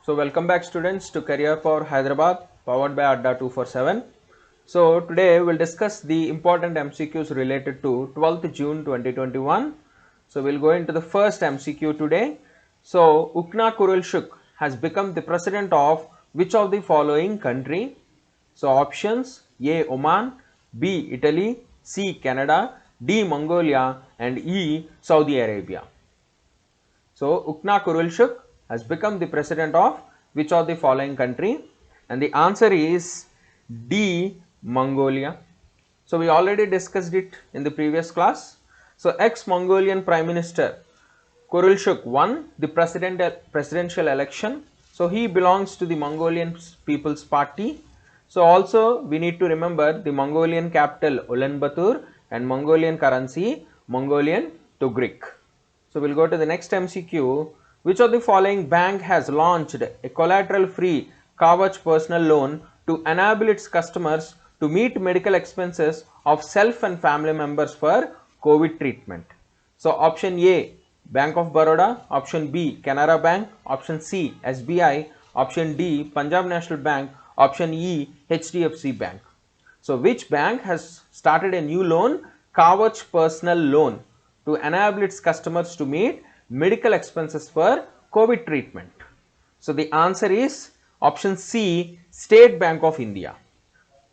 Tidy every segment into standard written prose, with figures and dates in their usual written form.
So welcome back students to Career Power Hyderabad powered by Adda 247. So today we'll discuss the important MCQs related to 12th June 2021. So we'll go into the first MCQ today. So Ukna Kurulshuk has become the president of which of the following country? So options A Oman, B Italy, C Canada, D Mongolia and E Saudi Arabia. So Ukna Kurulshuk has become the president of which of the following country? And the answer is D Mongolia. So we already discussed it in the previous class. So ex-Mongolian Prime Minister Kurulshuk won the presidential election. So he belongs to the Mongolian People's Party. So also we need to remember the Mongolian capital Ulaanbaatar and Mongolian currency Mongolian Tugrik. So we'll go to the next MCQ. Which of the following bank has launched a collateral-free Kavach personal loan to enable its customers to meet medical expenses of self and family members for COVID treatment? So option A Bank of Baroda, option B Canara Bank, option C SBI, option D Punjab National Bank, option E HDFC Bank. So which bank has started a new loan, Kavach personal loan, to enable its customers to meet medical expenses for COVID treatment? So the answer is option C State Bank of India.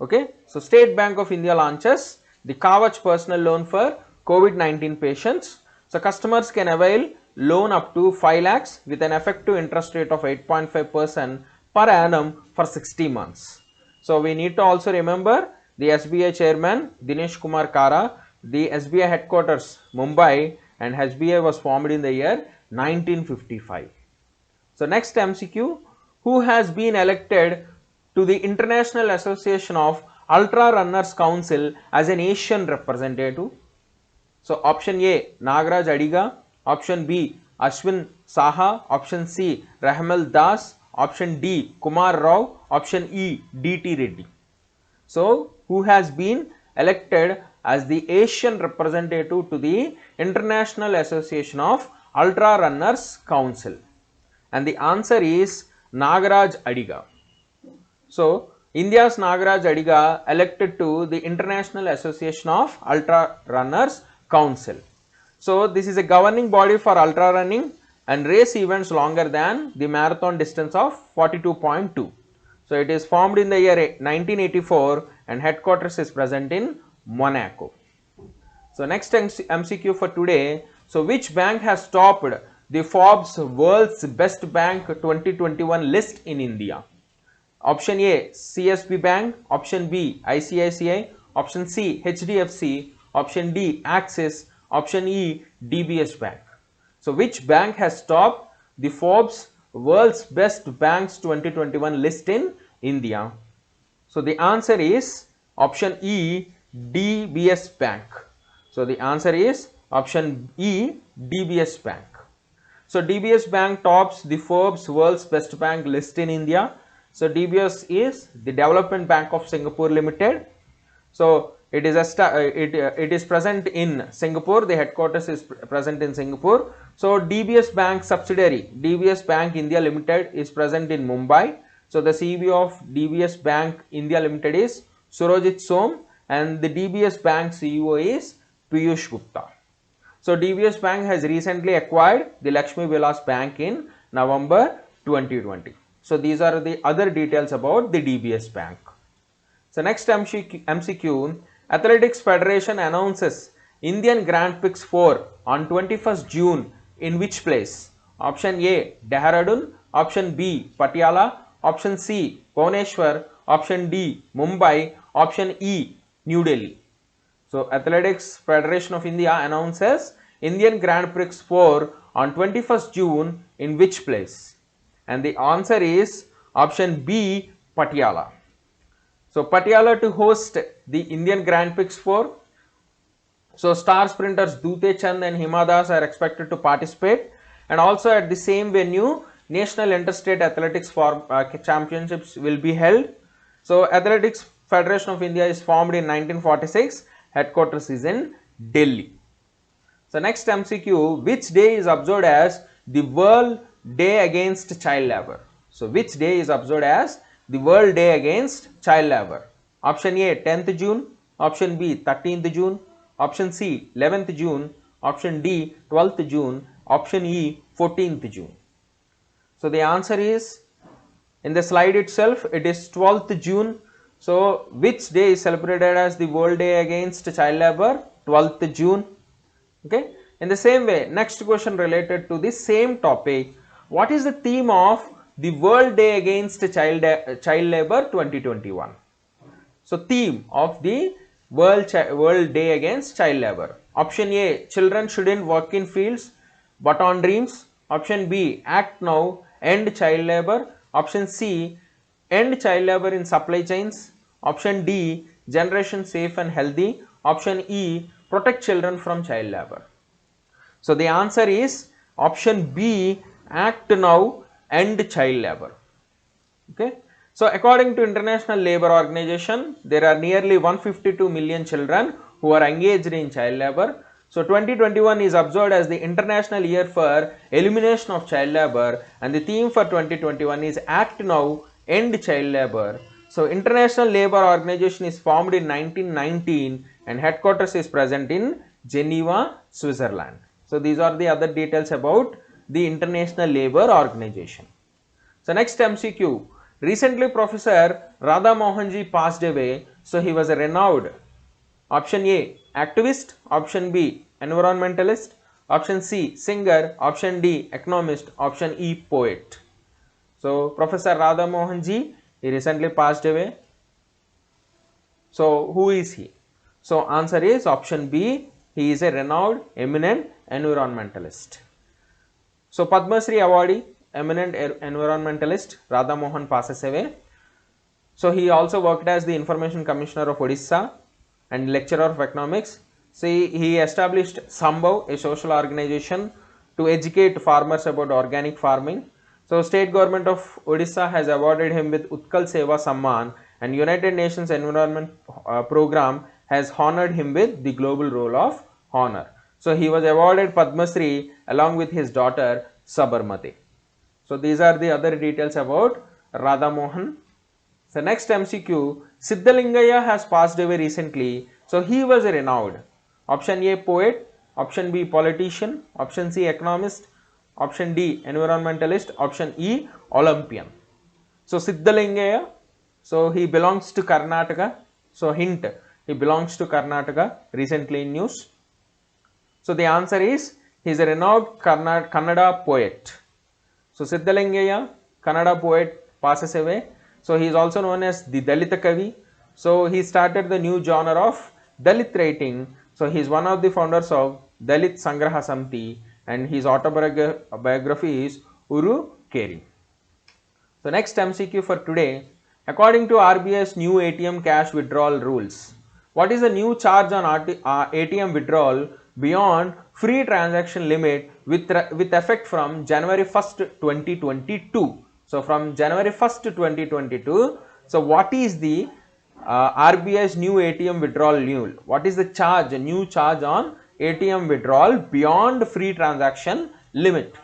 Okay, so State Bank of India launches the Kavach personal loan for COVID-19 patients. So customers can avail loan up to 5 lakhs with an effective interest rate of 8.5% per annum for 60 months. So we need to also remember the SBI chairman Dinesh Kumar Kara, the SBI headquarters Mumbai, and SBI was formed in the year 1955. So next MCQ, who has been elected to the International Association of Ultra Runners Council as an Asian representative? So option A Nagaraj Adiga, option B Ashwin Saha, option C Rahmal Das, option D Kumar Rao, option E DT Reddy. So who has been elected as the Asian representative to the International Association of Ultra Runners Council? And the answer is Nagaraj Adiga. So India's Nagaraj Adiga elected to the International Association of Ultra Runners Council. So this is a governing body for ultra running and race events longer than the marathon distance of 42.2. So it is formed in the year 1984 and headquarters is present in Monaco. So next MCQ for today. So which bank has topped the Forbes World's Best Bank 2021 list in India? Option A CSB Bank, option B ICICI, option C HDFC, option D Axis, option E DBS Bank. So which bank has topped the Forbes World's Best Banks 2021 list in India? So the answer is option E DBS Bank. So the answer is option E DBS Bank. So DBS Bank tops the Forbes World's Best Bank list in India. So DBS is the Development Bank of Singapore Limited. So it is present in Singapore. The headquarters is present in Singapore. So DBS Bank subsidiary DBS Bank India Limited is present in Mumbai. So the CEO of DBS Bank India Limited is Surojit Som and the DBS Bank CEO is Piyush Gupta. So DBS Bank has recently acquired the Lakshmi Vilas Bank in November 2020. So these are the other details about the DBS Bank. So next MCQ, Athletics Federation announces Indian Grand Prix 4 on 21st June in which place? Option A Dehradun, option B Patiala, option C Bhubaneswar, option D Mumbai, option E New Delhi. So Athletics Federation of India announces Indian Grand Prix 4 on 21st June in which place? And the answer is option B Patiala. So Patiala to host the Indian Grand Prix 4. So star sprinters Dute Chand and Hima Das are expected to participate, and also at the same venue National Interstate Athletics Championships will be held. So Athletics Federation of India is formed in 1946. Headquarters is in Delhi. So next MCQ, which day is observed as the World Day Against Child Labor? So which day is observed as the World Day Against Child Labor? Option A 10th June, option B 13th June, option C 11th June, option D 12th June, option E 14th June. So the answer is, in the slide itself, it is 12th June. So which day is celebrated as the World Day Against Child Labor? 12th June. Okay. In the same way, next question related to the same topic. What is the theme of the World Day Against Child Labor 2021? So theme of the World Day Against Child Labor. Option A, children shouldn't work in fields but on dreams. Option B, act now, end child labor. Option C, end child labor in supply chains. Option D, generation safe and healthy. Option E, protect children from child labor. So the answer is option B, act now, end child labor. Okay. So according to International Labour Organization, there are nearly 152 million children who are engaged in child labor. So 2021 is observed as the International Year for Elimination of Child Labor, and the theme for 2021 is Act Now, End Child Labor. So International Labour Organization is formed in 1919 and headquarters is present in Geneva, Switzerland. So these are the other details about the International Labour Organization. So next MCQ. Recently Professor Radha Mohanji passed away. So he was a renowned, option A, activist, option B, environmentalist, option C, singer, option D, economist, option E, poet. So Professor Radha Mohanji, he recently passed away. So who is he? So answer is option B, he is a renowned, eminent environmentalist. So Padma Shri awardee, eminent environmentalist Radha Mohan passes away. So he also worked as the Information Commissioner of Odisha and lecturer of economics. So he established Sambhav, a social organization to educate farmers about organic farming. So state government of Odisha has awarded him with Utkal Seva Samman, and United Nations Environment Program has honored him with the Global Roll of Honor. So he was awarded Padma Shri along with his daughter Sabarmati. So these are the other details about Radha Mohan. So next MCQ, Siddhalingaya has passed away recently. So he was a renowned, option A, poet, option B, politician, option C, economist, option D, environmentalist, option E, Olympian. So Siddhalingaya, so he belongs to Karnataka. So hint, he belongs to Karnataka, recently in news. So the answer is, he is a renowned Kannada poet. So Siddhalingaya, Kannada poet, passes away. So he is also known as the Dalita Kavi. So he started the new genre of Dalit writing. So he is one of the founders of Dalit Sangraha Samiti, and his autobiography is Uru Keri. So next MCQ for today, according to RBI's new ATM cash withdrawal rules, what is the new charge on ATM withdrawal beyond free transaction limit with effect from January 1st, 2022. So from January 1st, 2022, so what is the RBI's new ATM withdrawal rule? What is the charge, a new charge on ATM withdrawal beyond free transaction limit?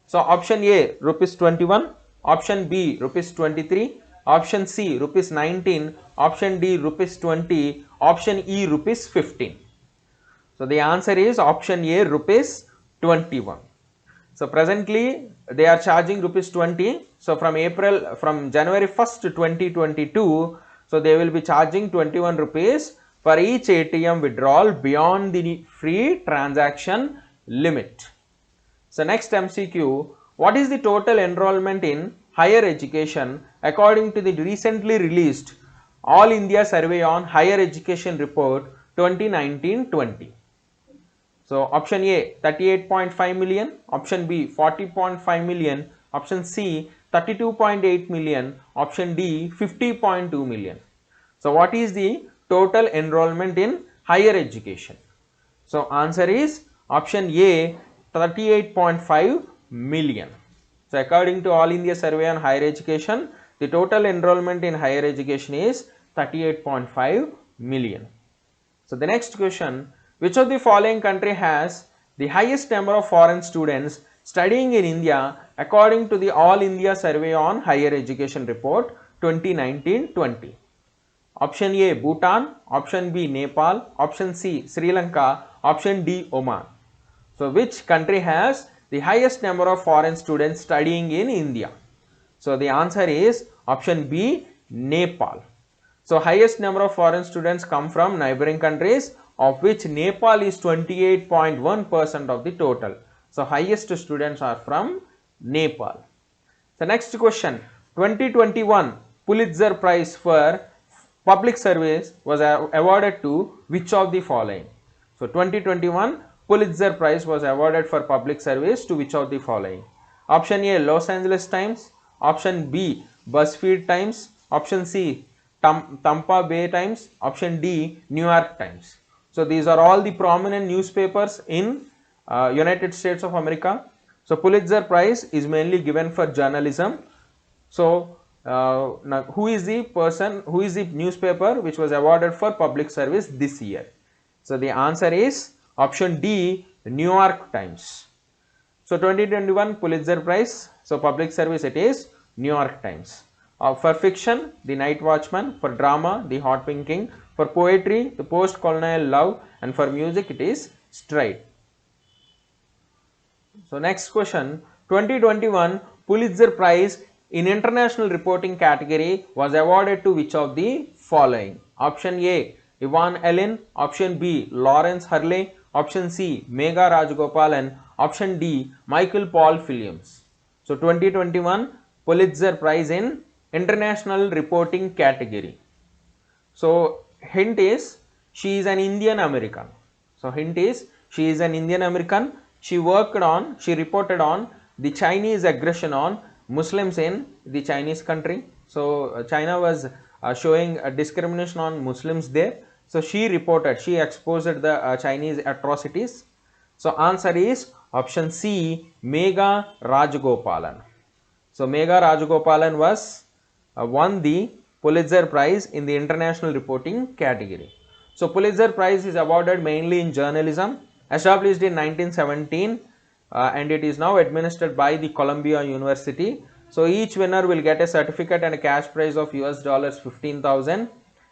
So option A, rupees 21, option B, rupees 23, option C, rupees 19, option D, rupees 20, option E, rupees 15. So the answer is option A, rupees 21. So presently they are charging rupees 20. So from January 1st, 2022, so they will be charging 21 rupees for each ATM withdrawal beyond the free transaction limit. So next MCQ, what is the total enrollment in higher education according to the recently released All India Survey on Higher Education Report 2019-20? So option A, 38.5 million, option B, 40.5 million, option C, 32.8 million, option D, 50.2 million. So what is the total enrollment in higher education? So answer is option A, 38.5 million. So according to All India Survey on Higher Education, the total enrollment in higher education is 38.5 million. So the next question, which of the following country has the highest number of foreign students studying in India according to the All India Survey on Higher Education Report 2019-20? Option A, Bhutan. Option B, Nepal. Option C, Sri Lanka. Option D, Oman. So which country has the highest number of foreign students studying in India? So the answer is option B, Nepal. So highest number of foreign students come from neighboring countries, of which Nepal is 28.1% of the total. So highest students are from Nepal. The next question, 2021 Pulitzer Prize for Public Service was awarded to which of the following? So 2021 Pulitzer Prize was awarded for public service to which of the following? Option A, Los Angeles Times. Option B, BuzzFeed Times. Option C, Tampa Bay Times. Option D, New York Times. So these are all the prominent newspapers in United States of America. So Pulitzer Prize is mainly given for journalism. So now who is the newspaper which was awarded for public service this year? So the answer is option D, New York Times. So 2021 Pulitzer Prize, so public service it is New York Times. For fiction, The Night Watchman. For drama, The Hot Pink King. For poetry, The Post-Colonial Love. And for music, it is Stride. So next question, 2021 Pulitzer Prize in International Reporting category was awarded to which of the following? Option A, Yvonne Ellen. Option B, Lawrence Hurley. Option C, Megha Rajagopalan. Option D, Michael Paul Williams. So 2021 Pulitzer Prize in International Reporting category. So hint is she is an Indian American. So hint is she is an Indian American. She reported on the Chinese aggression on Muslims in the Chinese country. So China was showing a discrimination on Muslims there. So she exposed the Chinese atrocities. So answer is option C, Megha Rajagopalan. So Megha Rajagopalan was won the Pulitzer Prize in the International Reporting category. So Pulitzer Prize is awarded mainly in journalism, established in 1917 and it is now administered by the Columbia University. So each winner will get a certificate and a cash prize of US $15,000,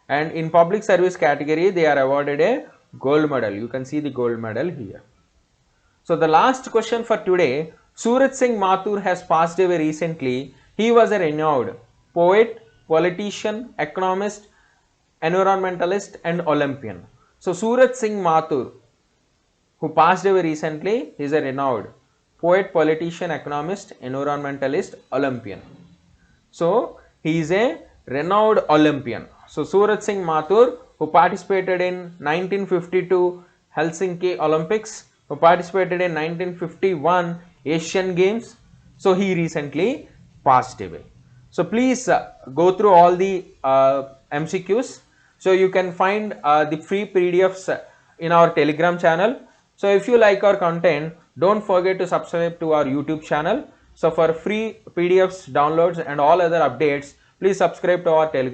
and in public service category they are awarded a gold medal. You can see the gold medal here. So the last question for today, Suraj Singh Mathur has passed away recently. He was a renowned poet, politician, economist, environmentalist and Olympian. So Suraj Singh Mathur, who passed away recently, is a renowned poet, politician, economist, environmentalist, Olympian. So he is a renowned Olympian. So Suraj Singh Mathur, who participated in 1952 Helsinki Olympics, who participated in 1951 Asian Games. So he recently passed away. So please go through all the MCQs. So you can find the free PDFs in our Telegram channel. So if you like our content, don't forget to subscribe to our YouTube channel. So for free PDFs, downloads and all other updates, please subscribe to our Telegram